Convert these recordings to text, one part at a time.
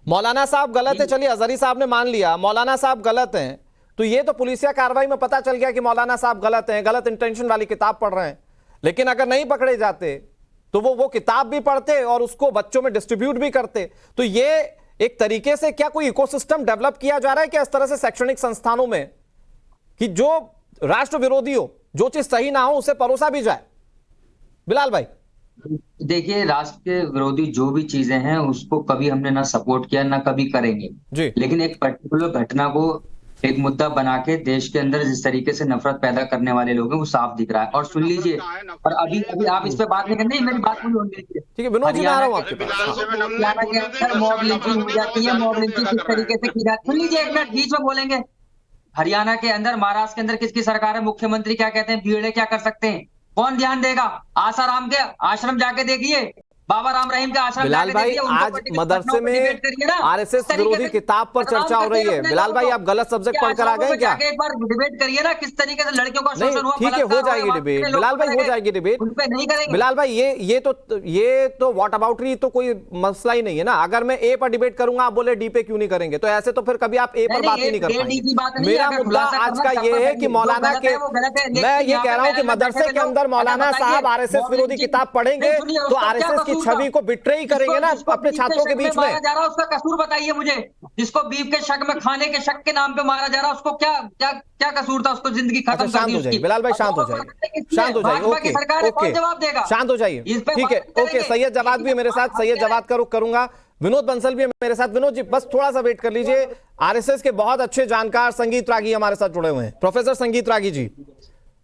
मौलाना साहब गलत है, चलिए अजहरी साहब ने मान लिया मौलाना साहब गलत हैं, तो ये तो पुलिसिया कार्रवाई में पता चल गया कि मौलाना साहब गलत हैं, गलत इंटेंशन वाली किताब पढ़ रहे हैं। लेकिन अगर नहीं पकड़े जाते तो वो किताब भी पढ़ते और उसको बच्चों में डिस्ट्रीब्यूट भी करते। तो ये एक तरीके से क्या कोई इकोसिस्टम डेवलप किया जा रहा है क्या इस तरह से शैक्षणिक संस्थानों में, कि जो राष्ट्र विरोधी हो, जो चीज सही ना हो उसे परोसा भी जाए? बिलाल भाई देखिए, राष्ट्र के विरोधी जो भी चीजें हैं उसको कभी हमने ना सपोर्ट किया ना कभी करेंगे। जी, लेकिन एक पर्टिकुलर घटना को एक मुद्दा बना के देश के अंदर जिस तरीके से नफरत पैदा करने वाले लोग हैं वो साफ दिख रहा है। और सुन लीजिए, और अभी अभी आप इस पे बात नहीं करनी, मेरी बात पूरी होने दीजिए। ठीक है विनोद जी, मैं आ रहा हरियाणा हूं के आपके पास। हाँ। हरियाणा के अंदर मॉब लिंचिंग हो जाती है। मॉब लिंचिंग किस तरीके से की जाती है, सुन लीजिए, एक मिनट बीच में बोलेंगे। हरियाणा के अंदर, महाराष्ट्र के अंदर किसकी सरकार है, मुख्यमंत्री क्या कहते हैं, बीएडए क्या कर सकते हैं, कौन ध्यान देगा? आसाराम के आश्रम जाके देखिए, बाबा राम रहीम के आश्रम बिलाल जाके भाई, देखिए, आज मदरसे में आरएसएस विरोधी किताब पर चर्चा हो रही है। बिलाल भाई, आप गलत सब्जेक्ट पढ़कर आ गए क्या? एक बार डिबेट करिए ना, किस तरीके से लड़कियों का नहीं शोषण हुआ, ठीक है, हो जाएगी डिबेट बिलाल भाई, हो जाएगी डिबेट। उन पे नहीं करेंगे। बिलाल भाई, ये तो व्हाट अबाउटरी तो कोई मसला ही नहीं है ना। अगर मैं ए पर डिबेट करूंगा, आप बोले डी पे क्यों नहीं करेंगे, तो ऐसे तो फिर कभी आप ए पर बात ही नहीं कर पाएंगे। मेरा मुद्दा आज का ये है कि मौलाना के, मैं ये कह रहा हूं कि मदरसे के अंदर मौलाना साहब आरएसएस विरोधी किताब पढ़ेंगे तो आरएसएस की छवि को बिट्रे करेंगे ना अपने छात्रों के बीच में। मारा जा रहा है उसका कसूर बताइए मुझे। जिसको बीफ के शक में, खाने के शक के नाम पे मारा जा रहा है, उसको क्या क्या क्या कसूर था? उसको जिंदगी खत्म करनी उसकी। बिलाल भाई शांत हो जाइए, शांत हो जाइए। ओके सरकार ओके, कौन जवाब देगा? शांत हो जाइए, ठीक है। ओके, सैयद जवाद भी है मेरे साथ, सैयद जवाद करूंगा। विनोद बंसल भी है मेरे साथ। विनोद जी बस थोड़ा सा वेट कर लीजिए। आरएसएस के बहुत अच्छे जानकार संगीत रागी हमारे साथ जुड़े हुए हैं। प्रोफेसर संगीत रागी जी,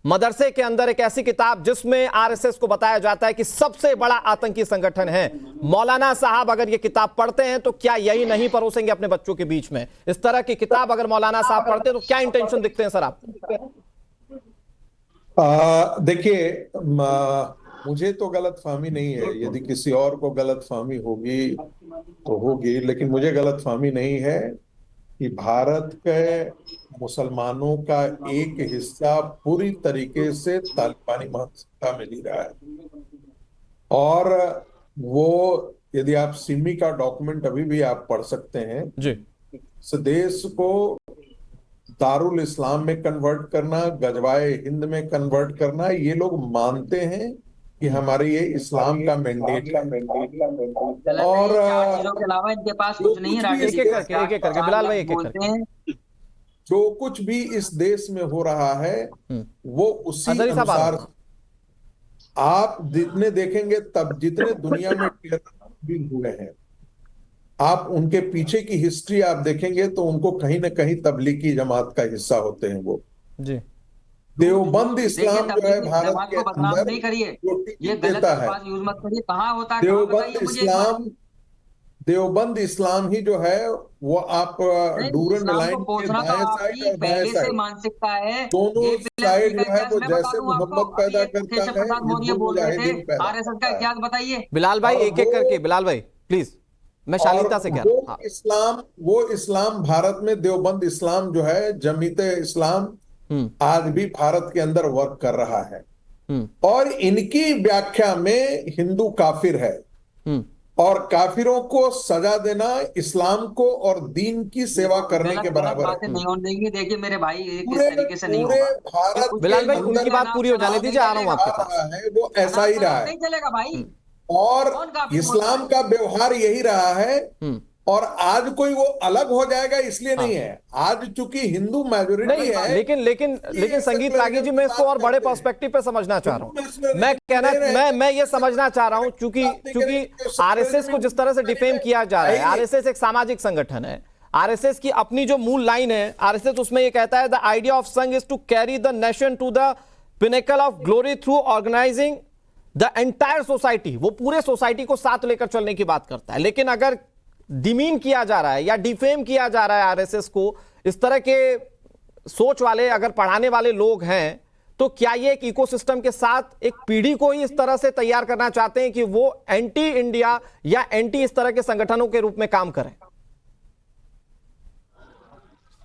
मदरसे के अंदर एक ऐसी किताब जिसमें आरएसएस को बताया जाता है कि सबसे बड़ा आतंकी संगठन है, मौलाना साहब अगर ये किताब पढ़ते हैं तो क्या यही नहीं परोसेंगे अपने बच्चों के बीच में? इस तरह की किताब अगर मौलाना साहब पढ़ते हैं तो क्या इंटेंशन दिखते हैं सर आपको? देखिए, मुझे तो गलतफहमी नहीं है। यदि किसी और को गलतफहमी होगी तो होगी, लेकिन मुझे गलतफहमी नहीं है कि भारत के मुसलमानों का एक हिस्सा पूरी तरीके से तालिबानी मानसिकता में जी रहा है। और वो, यदि आप सिमी का डॉक्यूमेंट अभी भी आप पढ़ सकते हैं जी, इस देश को दारुल इस्लाम में कन्वर्ट करना, गजवाए हिंद में कन्वर्ट करना, ये लोग मानते हैं कि हमारे ये इस्लाम का मैंडेट है। और के अलावा इनके पास कुछ नहीं है। एक एक करके बिलाल भाई, एक एक करके। जो कुछ भी इस देश में हो रहा है वो उसी अजहरी साहब अनुसार आप जितने देखेंगे, तब जितने दुनिया में टेरर हुए हैं, आप उनके पीछे की हिस्ट्री आप देखेंगे तो उनको कहीं ना कहीं तबलीगी जमात का हिस्सा होते हैं वो जी। देवबंद इस्लाम जो है भारत के अंदर नहीं करिए, ये देता गलत है। यूज मत करिए। कहाँ होता है देवबंद इस्लाम ही जो है वो आप डूरन लाइन के दाएं साइड और बाएं साइड मानसिकता है, दोनों साइड जो है वो जैसे मोहम्मद पैदा करता है, हिंदू मुजाहिदीन पैदा आरएसएस का इतिहास बताइए। बिलाल भाई एक एक करके, बिलाल भाई प्लीज, मैं शालीनता से कह रहा हूं। वो इस्लाम भारत में देवबंद इस्लाम जो है, जमीते इस्लाम आज भी भारत के अंदर वर्क कर रहा है। और इनकी व्याख्या में हिंदू काफिर है और काफिरों को सजा देना इस्लाम को और दीन की सेवा करने के बराबर है। नहीं होने देंगे। देखिए मेरे भाई, किस तरीके से नहीं पूरे होगा। भारत बिलाल भाई उनकी बात पूरी हो जाने दीजिए, आ रहा हूं आपके पास। है वो ऐसा ही रहा है, नहीं चलेगा भाई। और इस्लाम का व्यवहार यही रहा है। और आज कोई वो अलग हो जाएगा इसलिए नहीं है, आज चूंकि हिंदू मेजोरिटी है। लेकिन संगीत रागी जी, मैं इसको और बड़े पर्सपेक्टिव पे समझना चाह रहा हूं। मैं ये समझना चाह रहा हूं, चूंकि आरएसएस को जिस तरह से डिफेम किया जा रहा है, आरएसएस एक सामाजिक संगठन है। आरएसएस की अपनी जो मूल लाइन है, आरएसएस उसमें ये कहता है, the idea of Sangh is to carry the nation to the pinnacle of glory through organizing the entire society. वो पूरे सोसाइटी को साथ लेकर चलने की बात करता है। लेकिन अगर डिमीन किया जा रहा है या डिफेम किया जा रहा है आरएसएस को, इस तरह के सोच वाले अगर पढ़ाने वाले लोग हैं, तो क्या ये एक इकोसिस्टम के साथ एक पीढ़ी को ही इस तरह से तैयार करना चाहते हैं कि वो एंटी इंडिया या एंटी इस तरह के संगठनों के रूप में काम करें?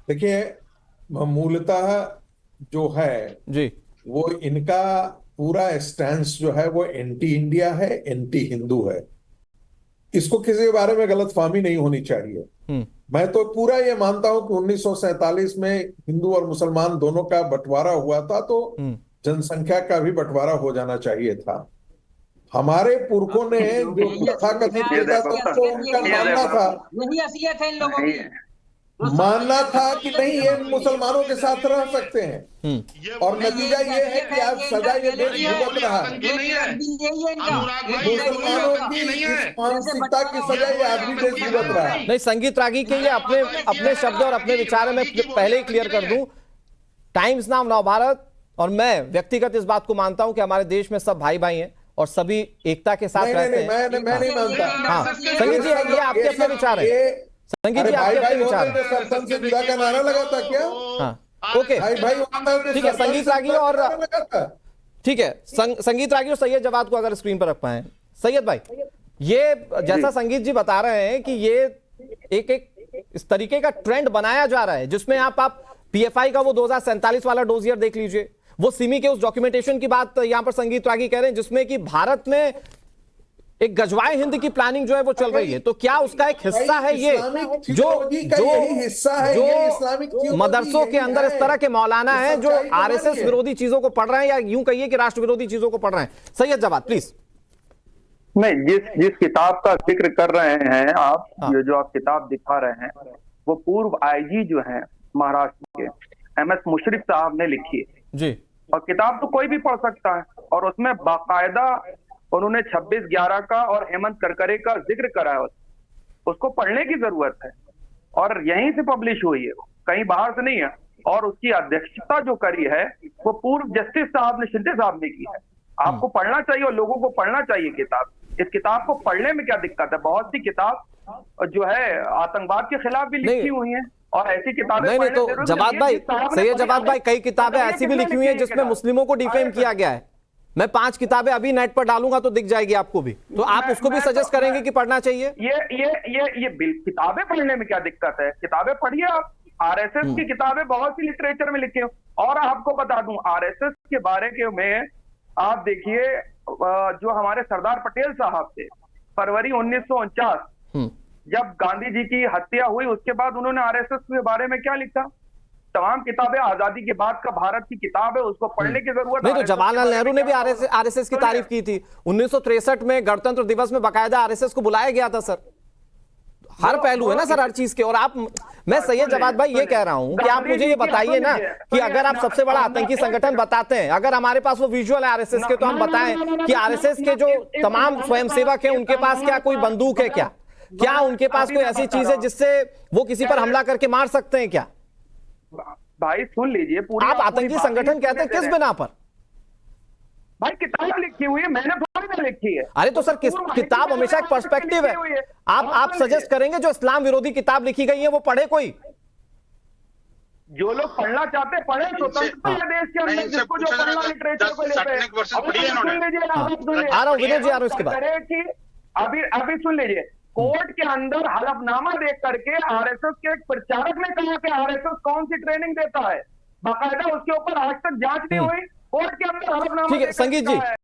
देखिए, मूलतः जो है जी, वो इनका पूरा स्टैंस जो है वो एंटी इंडिया है, एंटी हिंदू है। इसको किसी के बारे में गलतफहमी नहीं होनी चाहिए। मैं तो पूरा ये मानता हूं कि 1947 में हिंदू और मुसलमान दोनों का बंटवारा हुआ था, तो जनसंख्या का भी बंटवारा हो जाना चाहिए था। हमारे पुरखों ने जो तथाकथित नेता था तो उनका मानना था, यही असलियत है इन लोगों की। मानना था कि नहीं ये मुसलमानों के साथ रह सकते हैं, और नतीजा ये है कि आज सजा ये देश भुगत रहा है। मुसलमानों की इस मानसिकता की सजा ये आज भी देश भुगत रहा है। नहीं, संगीत रागी के ये अपने शब्द और अपने विचार में पहले ही क्लियर कर दूं, टाइम्स नाउ नवभारत और मैं व्यक्तिगत इस बात को मानता हूं कि हमारे देश में सब भाई भाई हैं और सभी एकता के साथ रहते हैं। मैं नहीं मानता। हाँ संगीत जी, ये आपके अपने विचार है। संगीत जी, आपके अपने विचार है। सरपंच से जुदा का नारा लगा था क्या? हाँ ओके, भाई भाई ठीक है। संगीत रागी और ठीक है, संगीत रागी और सैयद जवाद को अगर स्क्रीन पर रख पाए। सैयद भाई, ये जैसा संगीत जी बता रहे हैं कि ये एक इस तरीके का ट्रेंड बनाया जा रहा है जिसमें आप पीएफआई का वो 2047 वाला डोजियर देख लीजिए, वो सिमी के उस डॉक्यूमेंटेशन की बात यहां पर संगीत रागी कह रहे हैं जिसमें कि भारत में एक गजवाए हिंद की प्लानिंग जो है वो चल रही है। तो क्या उसका एक हिस्सा है ये जो मदरसों के अंदर इस तरह के मौलाना हैं जो आरएसएस विरोधी चीजों को पढ़ रहे हैं, या यूं कहिए कि राष्ट्र विरोधी चीजों को पढ़ रहे हैं? सैयद जवाद प्लीज। नहीं, जिस किताब का जिक्र कर रहे हैं आप, ये जो आप किताब दिखा रहे हैं, वो पूर्व आईजी जो हैं महाराष्ट्र के एमएस मुशर्रफ साहब ने लिखी है जी। और किताब तो कोई भी पढ़ सकता है, और उसमें बाकायदा उन्होंने 26/11 का और हेमंत करकरे का जिक्र करा है। उसको पढ़ने की जरूरत है, और यहीं से पब्लिश हुई है, कहीं बाहर से नहीं है। और उसकी अध्यक्षता जो करी है वो पूर्व जस्टिस साहब ने, शिंदे साहब ने की है। आपको पढ़ना चाहिए और लोगों को पढ़ना चाहिए किताब। इस किताब को पढ़ने में क्या दिक्कत है? बहुत सी किताब जो है आतंकवाद के खिलाफ भी लिखी हुई है, और ऐसी किताबें नहीं तो जवाद भाई, सैयद जवाद भाई, कई किताबें ऐसी भी लिखी हुई हैं जिसमें मुस्लिमों को डिफेम किया गया है। मैं 5 किताबें अभी नेट पर डालूंगा तो दिख जाएगी आपको भी, तो आप उसको भी सजेस्ट करेंगे कि पढ़ना चाहिए? ये किताबें पढ़ने में क्या दिक्कत है? किताबें पढ़िए आप। आरएसएस की किताबें बहुत सी लिटरेचर में लिखी हो। और आपको बता दूं, आरएसएस के बारे में आप देखिए, जो हमारे सरदार पटेल साहब थे, फरवरी 1949 जब गांधी जी की हत्या हुई, उसके बाद उन्होंने आरएसएस के बारे में क्या लिखा? तमाम किताबें आजादी के बाद का भारत की किताब है, उसको पढ़ने की जरूरत नहीं। तो जवाहरलाल नेहरू ने भी आरएसएस की तारीफ की थी। 1963 में गणतंत्र दिवस में बाकायदा आरएसएस को बुलाया गया था सर। हर पहलू है ना सर, हर चीज के। और मैं सैयद जवाद भाई ये कह रहा हूं कि आप मुझे ये बताइए ना कि अगर आप सबसे बड़ा आतंकी संगठन बताते हैं, अगर हमारे पास वो विजुअल है आरएसएस के, तो हम बताएं कि आरएसएस के जो तमाम स्वयंसेवक हैं उनके पास क्या कोई बंदूक है? क्या उनके पास कोई ऐसी चीज है जिससे वो किसी पर हमला करके मार सकते हैं क्या? भाई सुन लीजिए, आप आतंकी संगठन कहते हैं किस बिना पर? भाई किताब लिखी हुई है, मैंने थोड़ी ना लिखी है। अरे तो सर किताब हमेशा एक पर्सपेक्टिव है। आप सजेस्ट करेंगे जो इस्लाम विरोधी किताब लिखी गई है वो पढ़े कोई? जो लोग पढ़ना चाहते हैं पढ़े। स्वतंत्रता है देश के अंदर, जिसको जो पढ़ना लिटरेचर को लेते हैं। आ रहा हूँ विनोद जी, आ रहा हूँ इसके बाद। अभी सुन लीजिए, कोर्ट के अंदर हलफनामा देख करके आरएसएस के एक प्रचारक ने कहा कि आरएसएस कौन सी ट्रेनिंग देता है, बाकायदा उसके ऊपर आज तक जांच नहीं हुई। कोर्ट के अंदर हलफनामा। ठीक है संगीत जी,